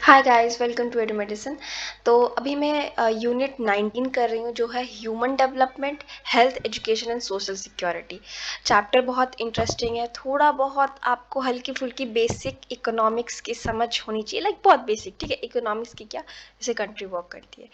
Hi guys, welcome to Edu Medicine. तो अभी मैं यूनिट 19 कर रही हूँ, जो है human development, health, education and social security. Chapter बहुत इंटरेस्टिंग है। थोड़ा बहुत आपको हल्की फुल्की बेसिक इकोनॉमिक्स की समझ होनी चाहिए, लाइक बहुत बेसिक, ठीक है। इकोनॉमिक्स की क्या, जैसे कंट्री वर्क करती है।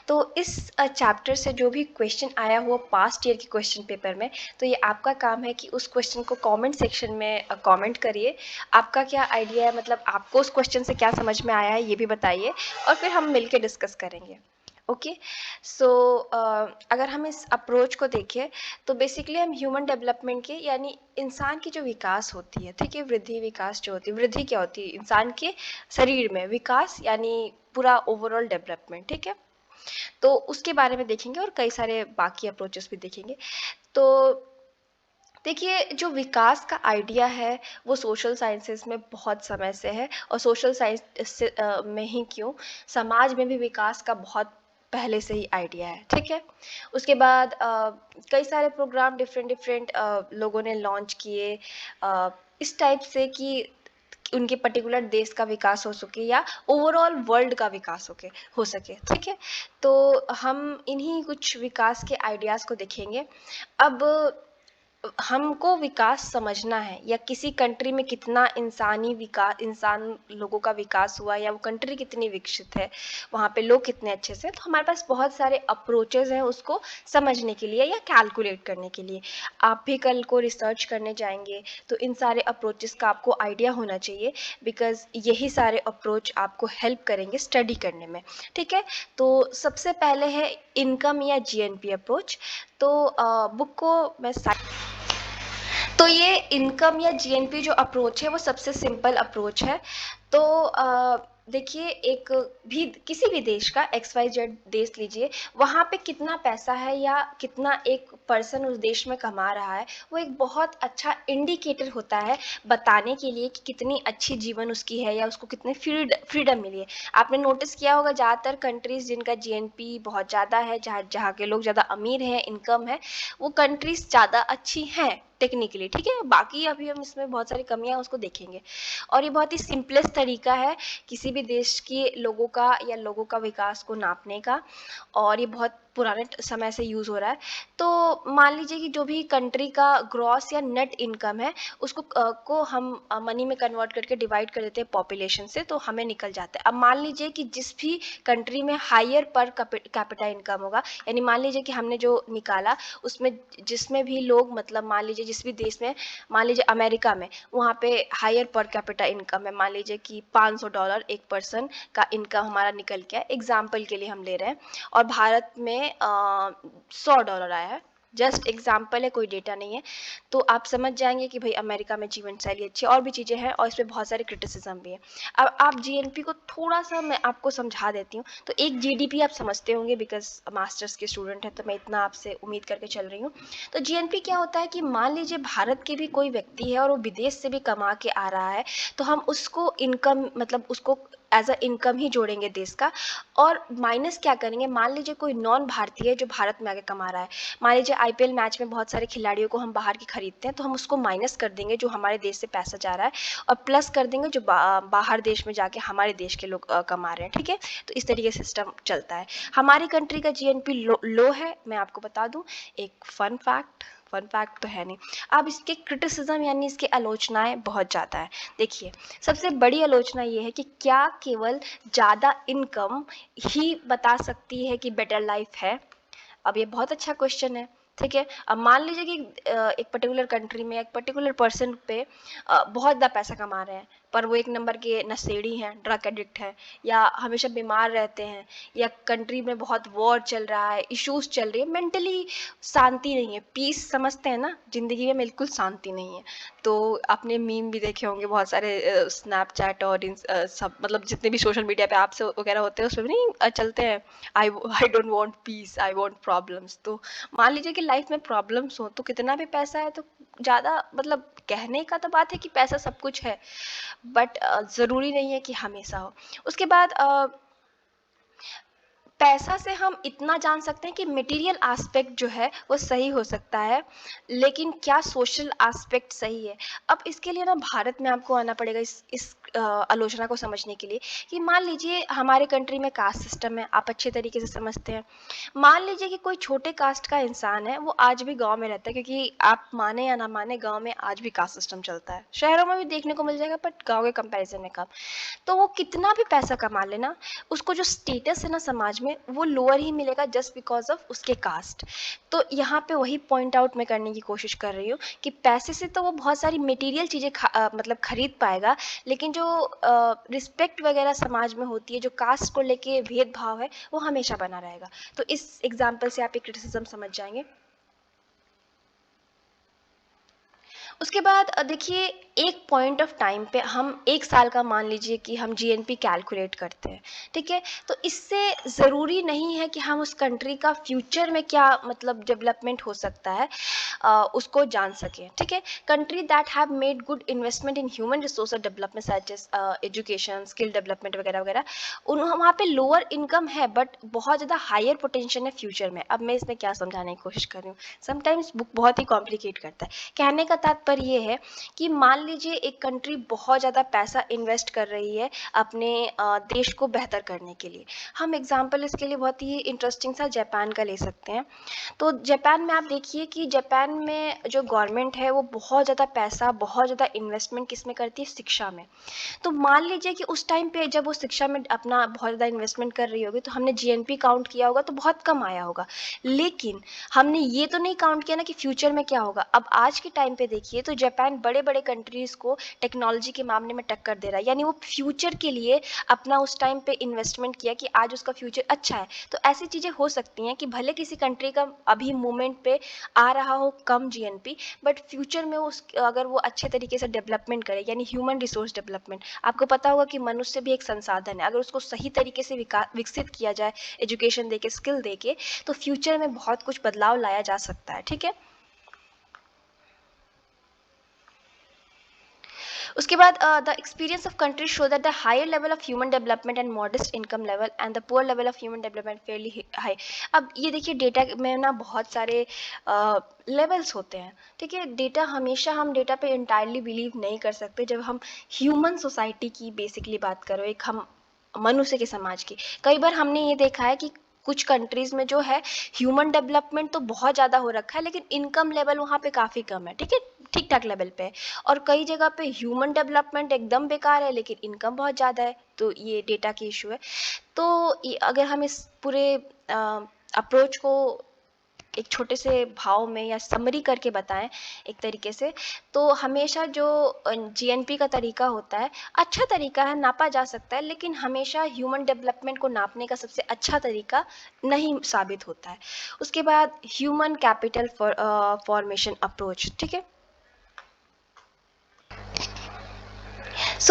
तो इस चैप्टर से जो भी क्वेश्चन आया हुआ पास्ट ईयर के क्वेश्चन पेपर में, तो ये आपका काम है कि उस क्वेश्चन को कमेंट सेक्शन में कमेंट करिए। आपका क्या आइडिया है, मतलब आपको उस क्वेश्चन से क्या समझ में आया है, ये भी बताइए, और फिर हम मिलके डिस्कस करेंगे। ओके। सो अगर हम इस अप्रोच को देखें, तो बेसिकली हम ह्यूमन डेवलपमेंट के, यानी इंसान की जो विकास होती है, ठीक है, वृद्धि विकास जो होती है, वृद्धि क्या होती है इंसान के शरीर में, विकास यानी पूरा ओवरऑल डेवलपमेंट, ठीक है। तो उसके बारे में देखेंगे और कई सारे बाकी अप्रोचेस भी देखेंगे। तो देखिए, जो विकास का आइडिया है वो सोशल साइंसेस में बहुत समय से है, और सोशल साइंस में ही क्यों, समाज में भी विकास का बहुत पहले से ही आइडिया है, ठीक है। उसके बाद कई सारे प्रोग्राम डिफरेंट डिफरेंट लोगों ने लॉन्च किए, इस टाइप से कि उनके पर्टिकुलर देश का विकास हो सके या ओवरऑल वर्ल्ड का विकास हो सके, ठीक है। तो हम इन्हीं कुछ विकास के आइडियाज़ को देखेंगे। अब हमको विकास समझना है, या किसी कंट्री में कितना इंसानी विकास, इंसान लोगों का विकास हुआ, या वो कंट्री कितनी विकसित है, वहाँ पे लोग कितने अच्छे से, तो हमारे पास बहुत सारे अप्रोचेस हैं उसको समझने के लिए या कैलकुलेट करने के लिए। आप भी कल को रिसर्च करने जाएंगे, तो इन सारे अप्रोचेस का आपको आइडिया होना चाहिए, बिकॉज यही सारे अप्रोच आपको हेल्प करेंगे स्टडी करने में, ठीक है। तो सबसे पहले है इनकम या जीएनपी अप्रोच। तो बुक को मैं तो ये इनकम या जीएनपी जो अप्रोच है वो सबसे सिंपल अप्रोच है। तो देखिए, एक भी किसी भी देश का एक्स वाई जेड देश लीजिए, वहाँ पे कितना पैसा है या कितना एक पर्सन उस देश में कमा रहा है, वो एक बहुत अच्छा इंडिकेटर होता है बताने के लिए कि कितनी अच्छी जीवन उसकी है, या उसको कितनी फ्रीडम मिली है। आपने नोटिस किया होगा, ज़्यादातर कंट्रीज़ जिनका जीएनपी बहुत ज़्यादा है, जहाँ जहाँ के लोग ज़्यादा अमीर हैं, इनकम है, वो कंट्रीज़ ज़्यादा अच्छी हैं टेक्निकली, ठीक है। बाकी अभी हम इसमें बहुत सारी कमियां उसको देखेंगे, और ये बहुत ही सिंपलेस्ट तरीका है किसी भी देश के लोगों का या लोगों का विकास को नापने का, और ये बहुत पुराने समय से यूज़ हो रहा है। तो मान लीजिए कि जो भी कंट्री का ग्रॉस या नेट इनकम है, उसको को हम मनी में कन्वर्ट करके डिवाइड कर देते हैं पॉपुलेशन से, तो हमें निकल जाता है। अब मान लीजिए कि जिस भी कंट्री में हायर पर कैपिटा इनकम होगा, यानी मान लीजिए कि हमने जो निकाला उसमें जिसमें भी लोग, मतलब मान लीजिए जिस भी देश में, मान लीजिए अमेरिका में, वहाँ पे हायर पर कैपिटा इनकम है, मान लीजिए कि $500 एक पर्सन का इनकम हमारा निकल के है, एग्जाम्पल के लिए हम ले रहे हैं। और भारत में $100 आया है, जस्ट एग्जाम्पल है, कोई डेटा नहीं है। तो आप समझ जाएंगे कि भाई अमेरिका में जीवन शैली अच्छी है, और भी चीज़ें हैं, और इसमें बहुत सारे क्रिटिसिज्म भी है। अब आप जीएनपी को थोड़ा सा मैं आपको समझा देती हूँ। तो एक जीडीपी आप समझते होंगे, बिकॉज मास्टर्स के स्टूडेंट हैं, तो मैं इतना आपसे उम्मीद करके चल रही हूँ। तो जीएनपी क्या होता है कि मान लीजिए भारत के भी कोई व्यक्ति है और वो विदेश से भी कमा के आ रहा है, तो हम उसको इनकम, मतलब उसको एज अ इनकम ही जोड़ेंगे देश का, और माइनस क्या करेंगे, मान लीजिए कोई नॉन भारतीय जो भारत में आके कमा रहा है, मान लीजिए आईपीएल मैच में बहुत सारे खिलाड़ियों को हम बाहर के खरीदते हैं, तो हम उसको माइनस कर देंगे जो हमारे देश से पैसा जा रहा है, और प्लस कर देंगे जो बाहर देश में जाके हमारे देश के लोग कमा रहे हैं, ठीक है। तो इस तरीके से सिस्टम चलता है। हमारी कंट्री का जीएनपी लो है, मैं आपको बता दूं एक फन फैक्ट तो है नहीं। अब इसके क्रिटिसिज्म यानी इसके आलोचनाएं बहुत ज़्यादा है। देखिए, सबसे बड़ी आलोचना ये है कि क्या केवल ज़्यादा इनकम ही बता सकती है कि बेटर लाइफ है। अब ये बहुत अच्छा क्वेश्चन है, ठीक है। अब मान लीजिए कि एक पर्टिकुलर कंट्री में एक पर्टिकुलर पर्सन पे बहुत ज़्यादा पैसा कमा रहे हैं, पर वो एक नंबर के नशेड़ी हैं, ड्रग एडिक्ट हैं, या हमेशा बीमार रहते हैं, या कंट्री में बहुत वॉर चल रहा है, इश्यूज चल रही है, मेंटली शांति नहीं है, पीस समझते हैं ना, ज़िंदगी में बिल्कुल शांति नहीं है। तो आपने मीम भी देखे होंगे बहुत सारे, स्नैपचैट और सब, मतलब जितने भी सोशल मीडिया पे ऐप्स वगैरह होते हैं उसमें भी नहीं चलते हैं, I don't want piece, I want problems. तो मान लीजिए कि लाइफ में प्रॉब्लम्स हो, तो कितना भी पैसा है तो ज़्यादा, मतलब कहने का तो बात है कि पैसा सब कुछ है, बट ज़रूरी नहीं है कि हमेशा हो। उसके बाद पैसा से हम इतना जान सकते हैं कि मटेरियल एस्पेक्ट जो है वो सही हो सकता है, लेकिन क्या सोशल एस्पेक्ट सही है? अब इसके लिए ना भारत में आपको आना पड़ेगा इस आलोचना को समझने के लिए कि मान लीजिए हमारे कंट्री में कास्ट सिस्टम है, आप अच्छे तरीके से समझते हैं। मान लीजिए कि कोई छोटे कास्ट का इंसान है, वो आज भी गाँव में रहता है, क्योंकि आप माने या ना माने गाँव में आज भी कास्ट सिस्टम चलता है। शहरों में भी देखने को मिल जाएगा बट गाँव के कंपैरिज़न में कम। तो वो कितना भी पैसा कमा लेना, उसको जो स्टेटस है ना समाज में, वो लोअर ही मिलेगा जस्ट बिकॉज ऑफ उसके कास्ट। तो यहाँ पे वही पॉइंट आउट मैं करने की कोशिश कर रही हूँ कि पैसे से तो वो बहुत सारी मटेरियल चीज़ें मतलब खरीद पाएगा, लेकिन जो रिस्पेक्ट वगैरह समाज में होती है, जो कास्ट को लेके भेदभाव है, वो हमेशा बना रहेगा। तो इस एग्जाम्पल से आप एक क्रिटिसिज्म समझ जाएंगे। उसके बाद देखिए, एक पॉइंट ऑफ टाइम पे हम 1 साल का मान लीजिए कि हम जीएनपी कैलकुलेट करते हैं, ठीक है? तो इससे ज़रूरी नहीं है कि हम उस कंट्री का फ्यूचर में क्या मतलब डेवलपमेंट हो सकता है, उसको जान सकें, ठीक है? Country that have made good investment in human resource development such as education, skill development वगैरह-वगैरह, उन वहाँ पे लोअर इनकम है बट बहुत ज़्यादा हायर पोटेंशियल है फ्यूचर में। अब मैं इसमें क्या समझाने की कोशिश कर रही हूँ, समटाइम्स बुक बहुत ही कॉम्प्लिकेट करता है। कहने का तात्पर्य ये है कि मान लीजिए एक कंट्री बहुत ज़्यादा पैसा इन्वेस्ट कर रही है अपने देश को बेहतर करने के लिए। हम एग्जांपल इसके लिए बहुत ही इंटरेस्टिंग सा जापान का ले सकते हैं। तो जापान में आप देखिए कि जापान में जो गवर्नमेंट है वो बहुत ज़्यादा पैसा, बहुत ज़्यादा इन्वेस्टमेंट किस में करती है, शिक्षा में। तो मान लीजिए कि उस टाइम पे जब वो शिक्षा में अपना बहुत ज़्यादा इन्वेस्टमेंट कर रही होगी, तो हमने जीएनपी काउंट किया होगा तो बहुत कम आया होगा। लेकिन हमने ये तो नहीं काउंट किया ना कि फ्यूचर में क्या होगा। अब आज के टाइम पे देखिए तो जापान बड़े-बड़े कंट्रीज़ को टेक्नोलॉजी के मामले में टक्कर दे रहा है। यानी वो फ्यूचर के लिए अपना उस टाइम पे इन्वेस्टमेंट किया कि आज उसका फ्यूचर अच्छा है। तो ऐसी चीज़ें हो सकती हैं कि भले किसी कंट्री का अभी मोमेंट पे आ रहा हो कम जीएनपी, बट फ्यूचर में उस अगर वो अच्छे तरीके से डेवलपमेंट करे, यानी ह्यूमन रिसोर्स डेवलपमेंट। आपको पता होगा कि मनुष्य भी एक संसाधन है, अगर उसको सही तरीके से विकसित किया जाए एजुकेशन देके, स्किल देके, तो फ्यूचर में बहुत कुछ बदलाव लाया जा सकता है, ठीक है? उसके बाद the experience of countries show that the higher level of human development and modest income level and the poor level of human development fairly high. अब ये देखिए, डेटा में ना बहुत सारे लेवल्स होते हैं, ठीक है? डेटा हमेशा, हम डेटा पे इंटायरली बिलीव नहीं कर सकते जब हम ह्यूमन सोसाइटी की बेसिकली बात करो, एक हम मनुष्य के समाज की। कई बार हमने ये देखा है कि कुछ कंट्रीज में जो है ह्यूमन डेवलपमेंट तो बहुत ज़्यादा हो रखा है, लेकिन इनकम लेवल वहाँ पे काफ़ी कम है, ठीक है? ठीक ठाक लेवल पे है। और कई जगह पे ह्यूमन डेवलपमेंट एकदम बेकार है लेकिन इनकम बहुत ज़्यादा है, तो ये डेटा की इशू है। तो अगर हम इस पूरे अप्रोच को एक छोटे से भाव में या समरी करके बताएं एक तरीके से, तो हमेशा जो जीएनपी का तरीका होता है, अच्छा तरीका है, नापा जा सकता है, लेकिन हमेशा ह्यूमन डेवलपमेंट को नापने का सबसे अच्छा तरीका नहीं साबित होता है। उसके बाद ह्यूमन कैपिटल फॉर्मेशन अप्रोच, ठीक है?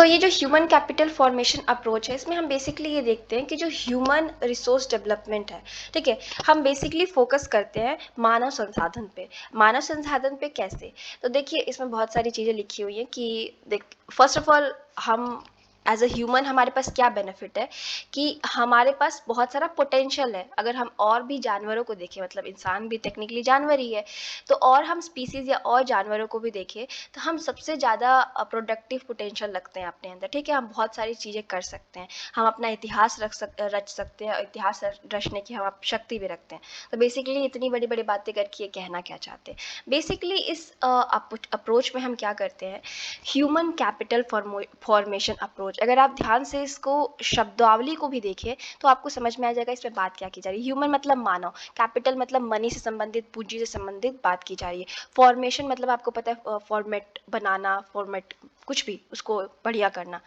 ये जो ह्यूमन कैपिटल फॉर्मेशन अप्रोच है, इसमें हम बेसिकली ये देखते हैं कि जो ह्यूमन रिसोर्स डेवलपमेंट है, ठीक है, हम बेसिकली फोकस करते हैं मानव संसाधन पे। मानव संसाधन पे कैसे? तो देखिए, इसमें बहुत सारी चीज़ें लिखी हुई हैं कि देख, फर्स्ट ऑफ ऑल, हम एज अ ह्यूमन हमारे पास क्या बेनिफिट है कि हमारे पास बहुत सारा पोटेंशियल है। अगर हम और भी जानवरों को देखें, मतलब इंसान भी टेक्निकली जानवर ही है, तो और हम स्पीसीज या और जानवरों को भी देखें, तो हम सबसे ज़्यादा प्रोडक्टिव पोटेंशियल लगते हैं अपने अंदर, ठीक है? हम बहुत सारी चीज़ें कर सकते हैं, हम अपना इतिहास रच सकते हैं, और इतिहास रचने की हम शक्ति भी रखते हैं। तो बेसिकली इतनी बड़ी बड़ी बातें करके ये कहना क्या चाहते हैं? बेसिकली इस अप्रोच में हम क्या करते हैं, ह्यूमन कैपिटल फॉर्मेशन अप्रोच। अगर आप ध्यान से इसको शब्दावली को भी देखें तो आपको समझ में आ जाएगा इसमें बात क्या की जा रही है। ह्यूमन मतलब मानव, कैपिटल मतलब मनी से संबंधित, पूंजी से संबंधित बात की जा रही है। फॉर्मेशन मतलब आपको पता है, फॉर्मेट बनाना, फॉर्मेट कुछ भी उसको बढ़िया करना,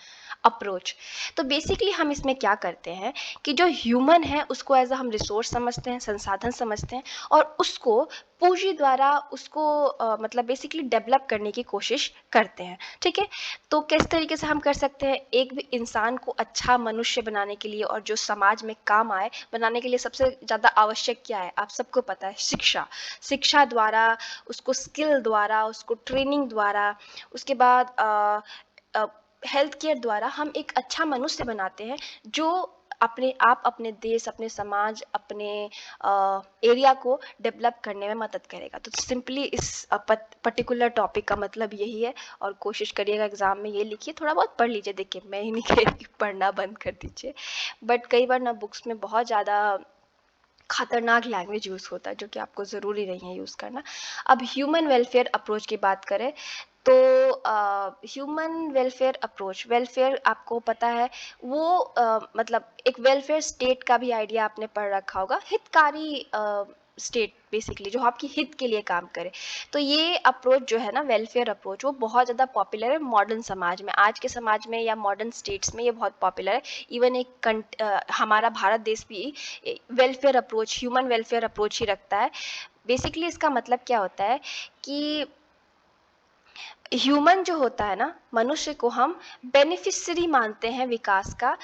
अप्रोच। तो बेसिकली हम इसमें क्या करते हैं कि जो ह्यूमन है उसको एज अ हम रिसोर्स समझते हैं, संसाधन समझते हैं, और उसको पूंजी द्वारा उसको मतलब बेसिकली डेवलप करने की कोशिश करते हैं, ठीक है? तो किस तरीके से हम कर सकते हैं, एक भी इंसान को अच्छा मनुष्य बनाने के लिए और जो समाज में काम आए बनाने के लिए सबसे ज़्यादा आवश्यक क्या है, आप सबको पता है, शिक्षा। शिक्षा द्वारा, उसको स्किल द्वारा, उसको ट्रेनिंग द्वारा, उसके बाद हेल्थ केयर द्वारा हम एक अच्छा मनुष्य बनाते हैं जो आप अपने देश, अपने समाज, अपने एरिया को डेवलप करने में मदद करेगा। तो सिंपली इस पर्टिकुलर टॉपिक का मतलब यही है, और कोशिश करिएगा एग्ज़ाम में ये लिखिए, थोड़ा बहुत पढ़ लीजिए। देखिए, मैं ही नहीं कह रही कि पढ़ना बंद कर दीजिए, बट कई बार ना बुक्स में बहुत ज़्यादा खतरनाक लैंग्वेज यूज़ होता है, जो कि आपको ज़रूरी नहीं है यूज़ करना। अब ह्यूमन वेलफेयर अप्रोच की बात करें तो ह्यूमन वेलफेयर अप्रोच, वेलफेयर आपको पता है वो मतलब एक वेलफेयर स्टेट का भी आइडिया आपने पढ़ रखा होगा, हितकारी स्टेट बेसिकली, जो आपकी हित के लिए काम करे। तो ये अप्रोच जो है ना, वेलफेयर अप्रोच, वो बहुत ज़्यादा पॉपुलर है मॉडर्न समाज में, आज के समाज में या मॉडर्न स्टेट्स में ये बहुत पॉपुलर है। इवन हमारा भारत देश भी welfare approach, human welfare approach ही रखता है। बेसिकली इसका मतलब क्या होता है कि ह्यूमन जो होता है ना, मनुष्य को हम बेनिफिशियरी मानते हैं विकास का,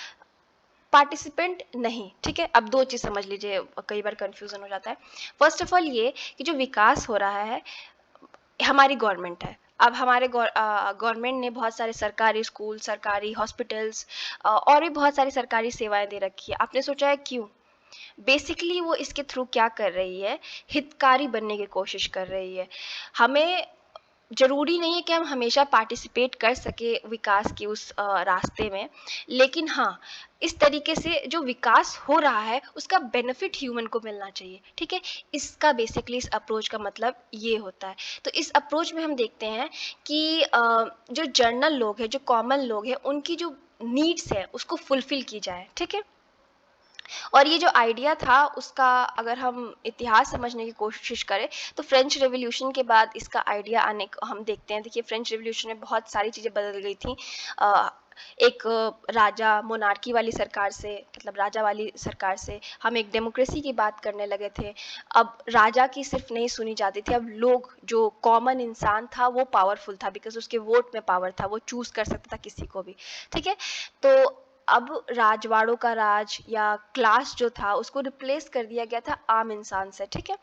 पार्टिसिपेंट नहीं। ठीक है, अब दो चीज़ समझ लीजिए, कई बार कंफ्यूजन हो जाता है। फर्स्ट ऑफ ऑल ये कि जो विकास हो रहा है, हमारी गवर्नमेंट है। अब हमारे गवर्नमेंट ने बहुत सारे सरकारी स्कूल, सरकारी हॉस्पिटल्स और भी बहुत सारी सरकारी सेवाएं दे रखी है। आपने सोचा है क्यों? बेसिकली वो इसके थ्रू क्या कर रही है, हितकारी बनने की कोशिश कर रही है। हमें ज़रूरी नहीं है कि हम हमेशा पार्टिसिपेट कर सके विकास के उस रास्ते में, लेकिन हाँ, इस तरीके से जो विकास हो रहा है उसका बेनिफिट ह्यूमन को मिलना चाहिए। ठीक है, इसका बेसिकली इस अप्रोच का मतलब ये होता है। तो इस अप्रोच में हम देखते हैं कि जो जनरल लोग हैं, जो कॉमन लोग हैं, उनकी जो नीड्स है उसको फुलफिल की जाए। ठीक है, और ये जो आइडिया था उसका अगर हम इतिहास समझने की कोशिश करें तो फ्रेंच रेवोल्यूशन के बाद इसका आइडिया आने को हम देखते हैं। देखिए, फ्रेंच रेवोल्यूशन में बहुत सारी चीज़ें बदल गई थी। एक राजा मोनार्की वाली सरकार से, मतलब राजा वाली सरकार से हम एक डेमोक्रेसी की बात करने लगे थे। अब राजा की सिर्फ नहीं सुनी जाती थी, अब लोग, जो कॉमन इंसान था वो पावरफुल था, बिकॉज उसके वोट में पावर था, वो चूज़ कर सकता था किसी को भी। ठीक है, तो अब राजवाड़ों का राज या क्लास जो था उसको रिप्लेस कर दिया गया था आम इंसान से। ठीक है,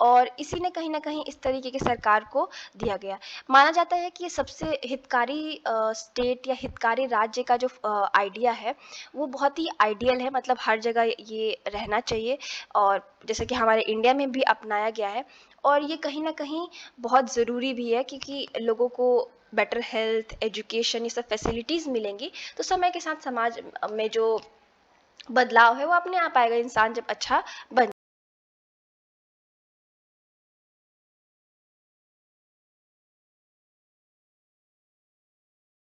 और इसी ने कहीं ना कहीं इस तरीके की सरकार को दिया गया। माना जाता है कि ये सबसे हितकारी स्टेट या हितकारी राज्य का जो आइडिया है वो बहुत ही आइडियल है, मतलब हर जगह ये रहना चाहिए, और जैसे कि हमारे इंडिया में भी अपनाया गया है। और ये कहीं ना कहीं बहुत ज़रूरी भी है, क्योंकि लोगों को बेटर हेल्थ, एजुकेशन, ये सब फैसिलिटीज़ मिलेंगी तो समय के साथ समाज में जो बदलाव है वो अपने आप आएगा, इंसान जब अच्छा बन